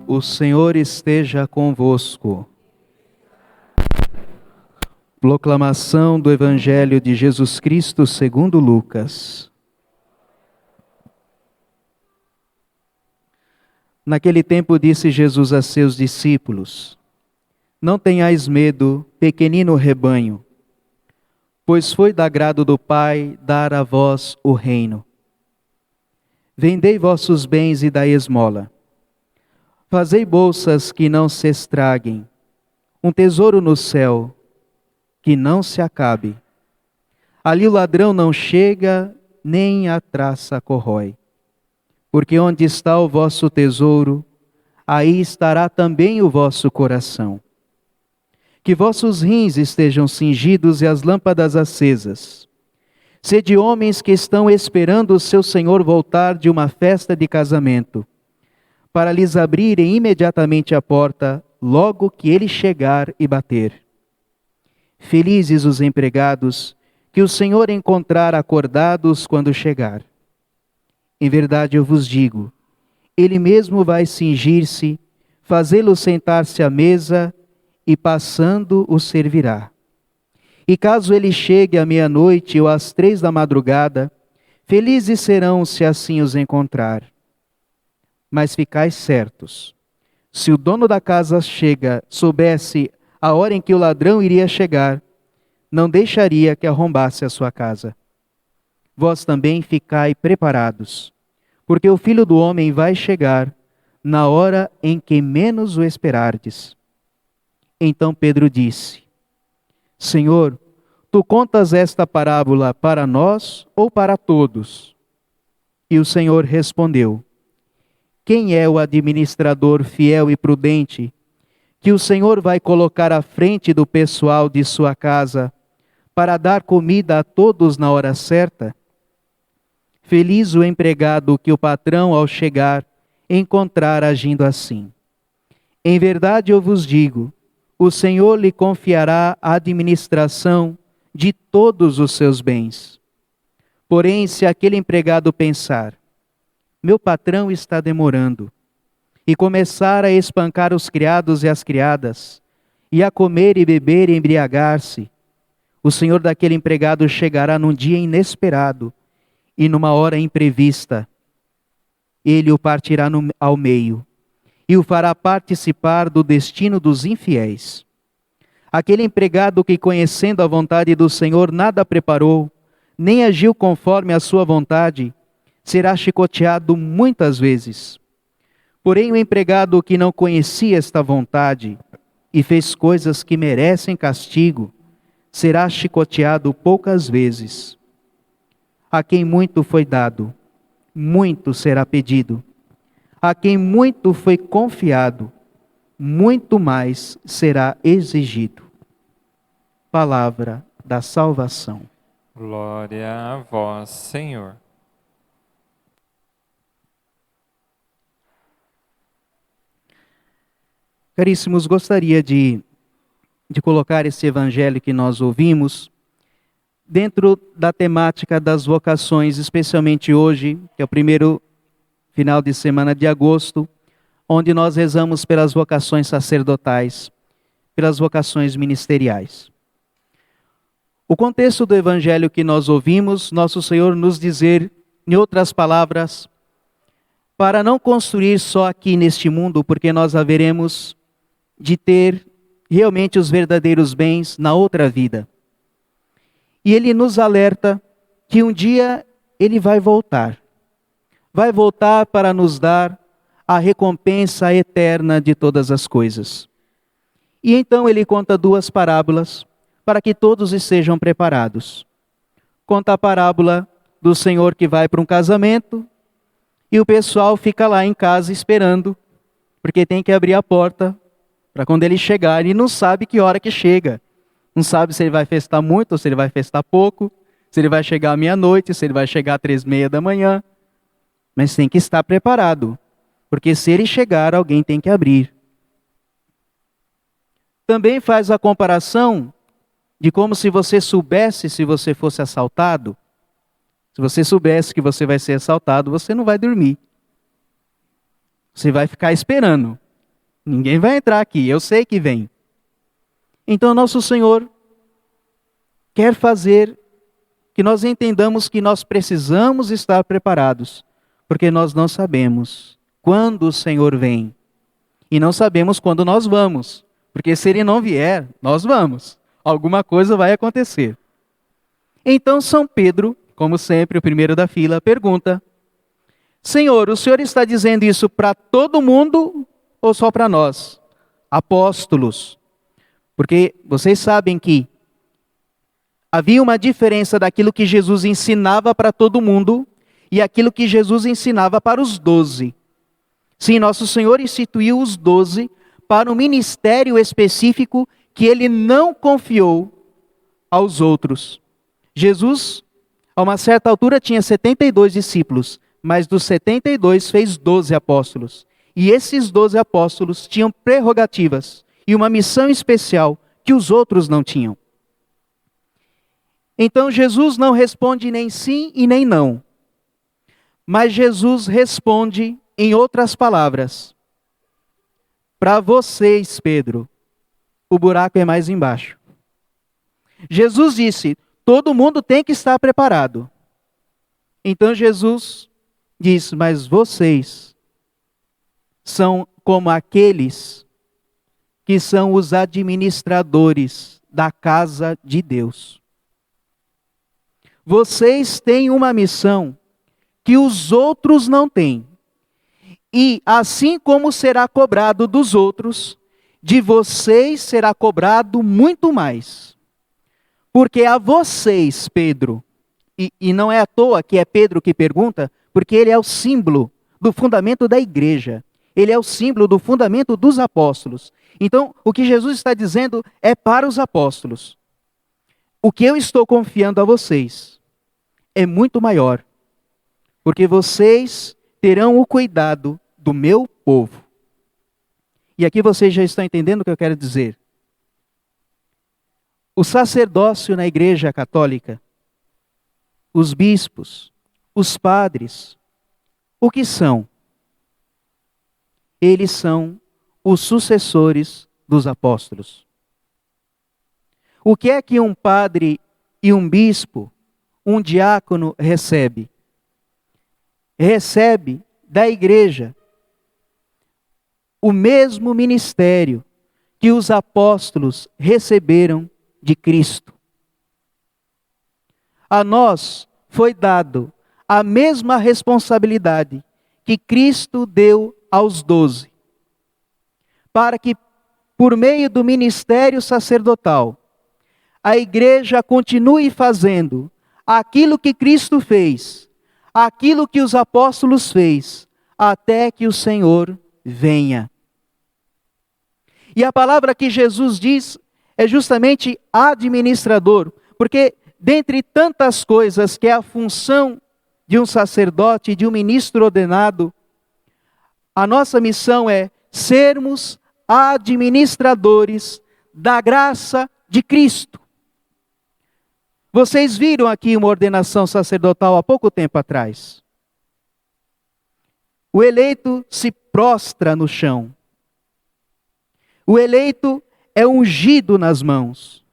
O Senhor esteja convosco. Proclamação do Evangelho de Jesus Cristo segundo Lucas. Naquele tempo disse Jesus a seus discípulos: Não tenhais medo, pequenino rebanho, pois foi do agrado do Pai dar a vós o reino. Vendei vossos bens e dai esmola. Fazei bolsas que não se estraguem, um tesouro no céu, que não se acabe. Ali o ladrão não chega, nem a traça corrói. Porque onde está o vosso tesouro, aí estará também o vosso coração. Que vossos rins estejam cingidos e as lâmpadas acesas. Sede homens que estão esperando o seu Senhor voltar de uma festa de casamento, para lhes abrirem imediatamente a porta, logo que ele chegar e bater. Felizes os empregados que o Senhor encontrar acordados quando chegar. Em verdade eu vos digo, ele mesmo vai cingir-se, fazê-lo sentar-se à mesa e passando o servirá. E caso ele chegue à meia-noite ou às 3 da madrugada, felizes serão se assim os encontrar. Mas ficais certos, se o dono da casa soubesse a hora em que o ladrão iria chegar, não deixaria que arrombasse a sua casa. Vós também ficai preparados, porque o Filho do Homem vai chegar na hora em que menos o esperardes. Então Pedro disse: Senhor, tu contas esta parábola para nós ou para todos? E o Senhor respondeu: Quem é o administrador fiel e prudente, que o Senhor vai colocar à frente do pessoal de sua casa, para dar comida a todos na hora certa? Feliz o empregado que o patrão, ao chegar, encontrar agindo assim. Em verdade eu vos digo, o Senhor lhe confiará a administração de todos os seus bens. Porém, se aquele empregado pensar: meu patrão está demorando, e começar a espancar os criados e as criadas, e a comer e beber e embriagar-se, o senhor daquele empregado chegará num dia inesperado e numa hora imprevista. Ele o partirá ao meio e o fará participar do destino dos infiéis. Aquele empregado que, conhecendo a vontade do Senhor, nada preparou, nem agiu conforme a sua vontade, será chicoteado muitas vezes. Porém, o empregado que não conhecia esta vontade e fez coisas que merecem castigo, será chicoteado poucas vezes. A quem muito foi dado, muito será pedido. A quem muito foi confiado, muito mais será exigido. Palavra da salvação. Glória a vós, Senhor. Caríssimos, gostaria de colocar esse evangelho que nós ouvimos dentro da temática das vocações, especialmente hoje, que é o primeiro final de semana de agosto, onde nós rezamos pelas vocações sacerdotais, pelas vocações ministeriais. O contexto do evangelho que nós ouvimos, nosso Senhor nos dizer, em outras palavras, para não construir só aqui neste mundo, porque nós haveremos de ter realmente os verdadeiros bens na outra vida. E Ele nos alerta que um dia Ele vai voltar. Vai voltar para nos dar a recompensa eterna de todas as coisas. E então Ele conta 2 parábolas para que todos estejam preparados. Conta a parábola do Senhor que vai para um casamento e o pessoal fica lá em casa esperando, porque tem que abrir a porta para quando ele chegar, e não sabe que hora que chega. Não sabe se ele vai festar muito ou se ele vai festar pouco, se ele vai chegar à meia-noite, se ele vai chegar às 3:30 da manhã. Mas tem que estar preparado, porque se ele chegar, alguém tem que abrir. Também faz a comparação de como se você soubesse se você fosse assaltado. Se você soubesse que você vai ser assaltado, você não vai dormir. Você vai ficar esperando. Ninguém vai entrar aqui, eu sei que vem. Então nosso Senhor quer fazer que nós entendamos que nós precisamos estar preparados, porque nós não sabemos quando o Senhor vem. E não sabemos quando nós vamos, porque se Ele não vier, nós vamos. Alguma coisa vai acontecer. Então São Pedro, como sempre, o primeiro da fila, pergunta: Senhor, o Senhor está dizendo isso para todo mundo ou só para nós, apóstolos? Porque vocês sabem que havia uma diferença daquilo que Jesus ensinava para todo mundo e aquilo que Jesus ensinava para os 12. Sim, nosso Senhor instituiu os 12 para um ministério específico que Ele não confiou aos outros. Jesus, a uma certa altura, tinha 72 discípulos, mas dos 72 fez 12 apóstolos. E esses 12 apóstolos tinham prerrogativas e uma missão especial que os outros não tinham. Então Jesus não responde nem sim e nem não. Mas Jesus responde em outras palavras: para vocês, Pedro, o buraco é mais embaixo. Jesus disse: todo mundo tem que estar preparado. Então Jesus diz: mas vocês são como aqueles que são os administradores da casa de Deus. Vocês têm uma missão que os outros não têm. E assim como será cobrado dos outros, de vocês será cobrado muito mais. Porque a vocês, Pedro, e não é à toa que é Pedro que pergunta, porque ele é o símbolo do fundamento da igreja. Ele é o símbolo do fundamento dos apóstolos. Então, o que Jesus está dizendo é para os apóstolos. O que eu estou confiando a vocês é muito maior, porque vocês terão o cuidado do meu povo. E aqui vocês já estão entendendo o que eu quero dizer. O sacerdócio na Igreja Católica, os bispos, os padres, o que são? Eles são os sucessores dos apóstolos. O que é que um padre e um bispo, um diácono recebe? Recebe da igreja o mesmo ministério que os apóstolos receberam de Cristo. A nós foi dado a mesma responsabilidade que Cristo deu aos 12, para que, por meio do ministério sacerdotal, a igreja continue fazendo aquilo que Cristo fez, aquilo que os apóstolos fez, até que o Senhor venha. E a palavra que Jesus diz é justamente administrador, porque dentre tantas coisas que é a função de um sacerdote, de um ministro ordenado, a nossa missão é sermos administradores da graça de Cristo. Vocês viram aqui uma ordenação sacerdotal há pouco tempo atrás. O eleito se prostra no chão. O eleito é ungido nas mãos.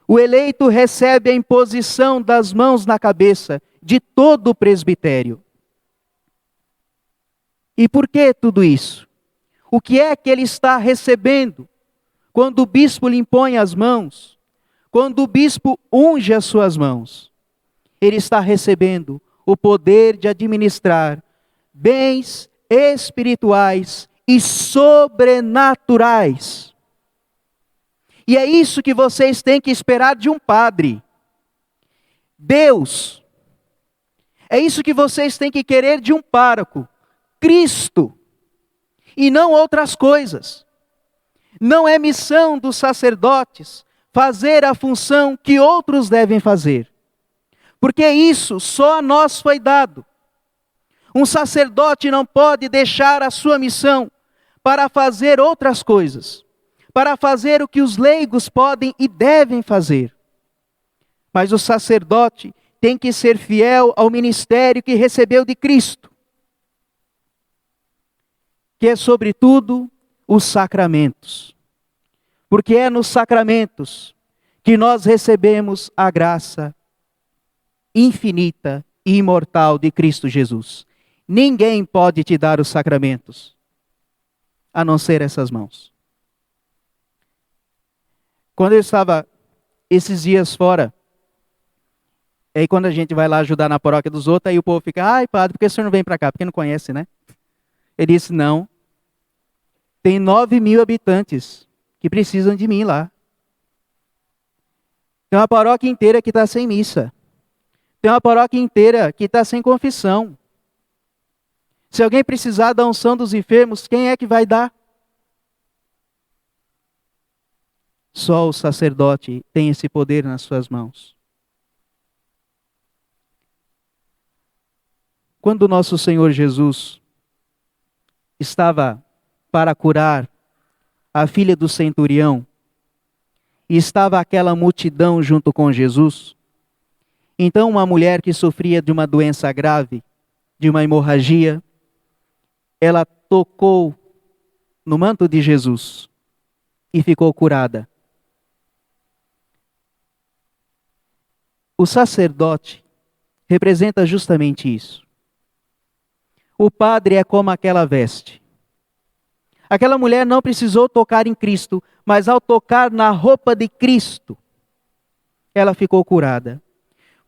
O eleito recebe a imposição das mãos na cabeça de todo o presbitério. E por que tudo isso? O que é que ele está recebendo quando o bispo lhe impõe as mãos? Quando o bispo unge as suas mãos? Ele está recebendo o poder de administrar bens espirituais e sobrenaturais. E é isso que vocês têm que esperar de um padre. Deus. É isso que vocês têm que querer de um pároco. Cristo. E não outras coisas. Não é missão dos sacerdotes fazer a função que outros devem fazer. Porque isso só a nós foi dado. Um sacerdote não pode deixar a sua missão para fazer outras coisas, para fazer o que os leigos podem e devem fazer. Mas o sacerdote tem que ser fiel ao ministério que recebeu de Cristo. que é sobretudo os sacramentos. Porque é nos sacramentos que nós recebemos a graça infinita e imortal de Cristo Jesus. Ninguém pode te dar os sacramentos, a não ser essas mãos. Quando eu estava esses dias fora, aí quando a gente vai lá ajudar na paróquia dos outros, aí o povo fica, ai padre, por que o senhor não vem para cá? Porque não conhece, né? Ele disse, não, tem 9.000 habitantes que precisam de mim lá. Tem uma paróquia inteira que está sem missa. Tem uma paróquia inteira que está sem confissão. Se alguém precisar da unção dos enfermos, quem é que vai dar? Só o sacerdote tem esse poder nas suas mãos. Quando nosso Senhor Jesus estava para curar a filha do centurião, e estava aquela multidão junto com Jesus, então uma mulher que sofria de uma doença grave, de uma hemorragia, ela tocou no manto de Jesus e ficou curada. O sacerdote representa justamente isso. O padre é como aquela veste. Aquela mulher não precisou tocar em Cristo, mas ao tocar na roupa de Cristo, ela ficou curada.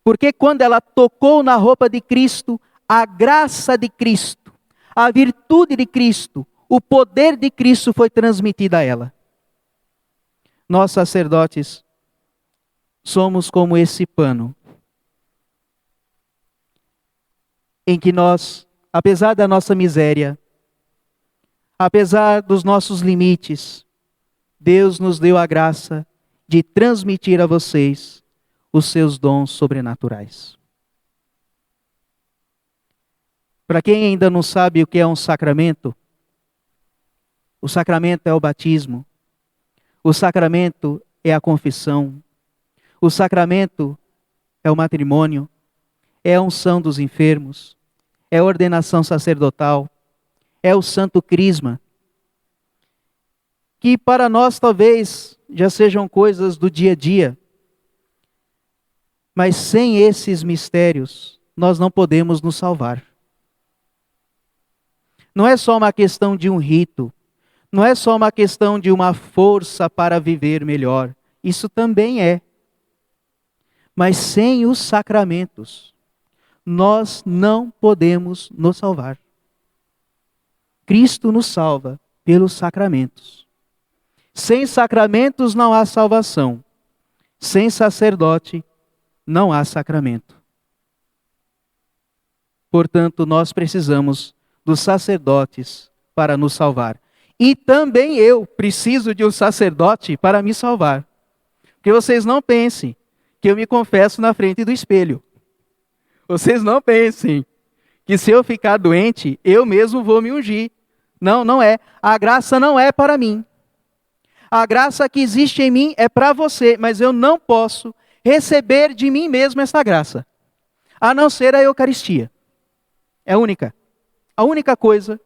Porque quando ela tocou na roupa de Cristo, a graça de Cristo, a virtude de Cristo, o poder de Cristo foi transmitido a ela. Nós sacerdotes somos como esse pano, em que nós, apesar da nossa miséria, apesar dos nossos limites, Deus nos deu a graça de transmitir a vocês os seus dons sobrenaturais. Para quem ainda não sabe o que é um sacramento, o sacramento é o batismo, o sacramento é a confissão, o sacramento é o matrimônio, é a unção dos enfermos, é a ordenação sacerdotal, é o santo crisma, que para nós talvez já sejam coisas do dia a dia, mas sem esses mistérios nós não podemos nos salvar. Não é só uma questão de um rito, não é só uma questão de uma força para viver melhor, isso também é. Mas sem os sacramentos, nós não podemos nos salvar. Cristo nos salva pelos sacramentos. Sem sacramentos não há salvação. Sem sacerdote não há sacramento. Portanto, nós precisamos dos sacerdotes para nos salvar. E também eu preciso de um sacerdote para me salvar. Porque vocês não pensem que eu me confesso na frente do espelho. Vocês não pensem que se eu ficar doente, eu mesmo vou me ungir. Não, não é. A graça não é para mim. A graça que existe em mim é para você, mas eu não posso receber de mim mesmo essa graça, a não ser a Eucaristia. É única. A única coisa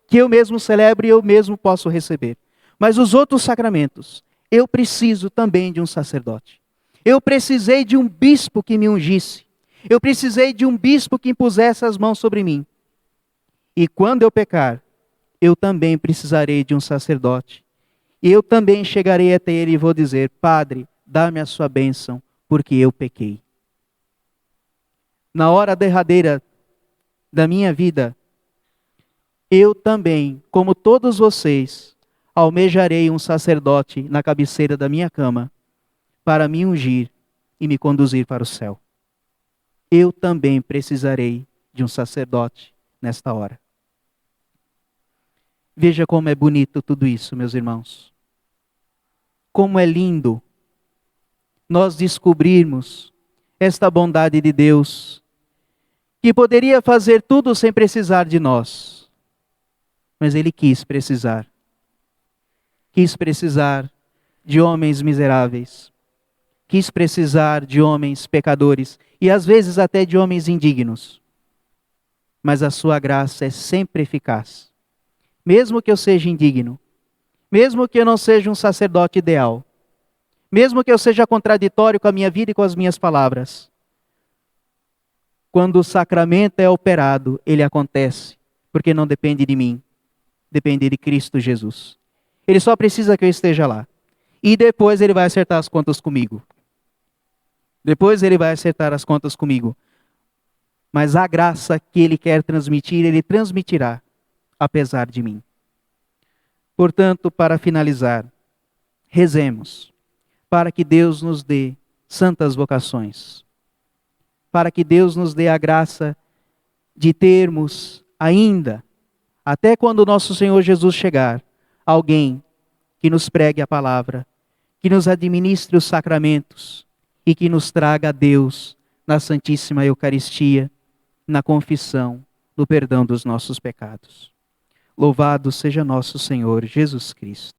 que eu mesmo celebro e eu mesmo posso receber. Mas os outros sacramentos, eu preciso também de um sacerdote. Eu precisei de um bispo que me ungisse. Eu precisei de um bispo que impusesse as mãos sobre mim. E quando eu pecar, eu também precisarei de um sacerdote. E eu também chegarei até ele e vou dizer, Padre, dá-me a sua bênção, porque eu pequei. Na hora derradeira da minha vida, eu também, como todos vocês, almejarei um sacerdote na cabeceira da minha cama, para me ungir e me conduzir para o céu. Eu também precisarei de um sacerdote nesta hora. Veja como é bonito tudo isso, meus irmãos. Como é lindo nós descobrirmos esta bondade de Deus, que poderia fazer tudo sem precisar de nós. Mas Ele quis precisar. Quis precisar de homens miseráveis. Quis precisar de homens pecadores. E às vezes até de homens indignos. Mas a sua graça é sempre eficaz. mesmo que eu seja indigno, mesmo que eu não seja um sacerdote ideal, mesmo que eu seja contraditório com a minha vida e com as minhas palavras. Quando o sacramento é operado, ele acontece, porque não depende de mim, depende de Cristo Jesus. Ele só precisa que eu esteja lá. E depois ele vai acertar as contas comigo. Depois ele vai acertar as contas comigo. Mas a graça que ele quer transmitir, ele transmitirá, apesar de mim. Portanto, para finalizar, rezemos para que Deus nos dê santas vocações. Para que Deus nos dê a graça de termos ainda, até quando o nosso Senhor Jesus chegar, alguém que nos pregue a palavra, que nos administre os sacramentos e que nos traga a Deus na Santíssima Eucaristia, na confissão, no perdão dos nossos pecados. Louvado seja nosso Senhor Jesus Cristo.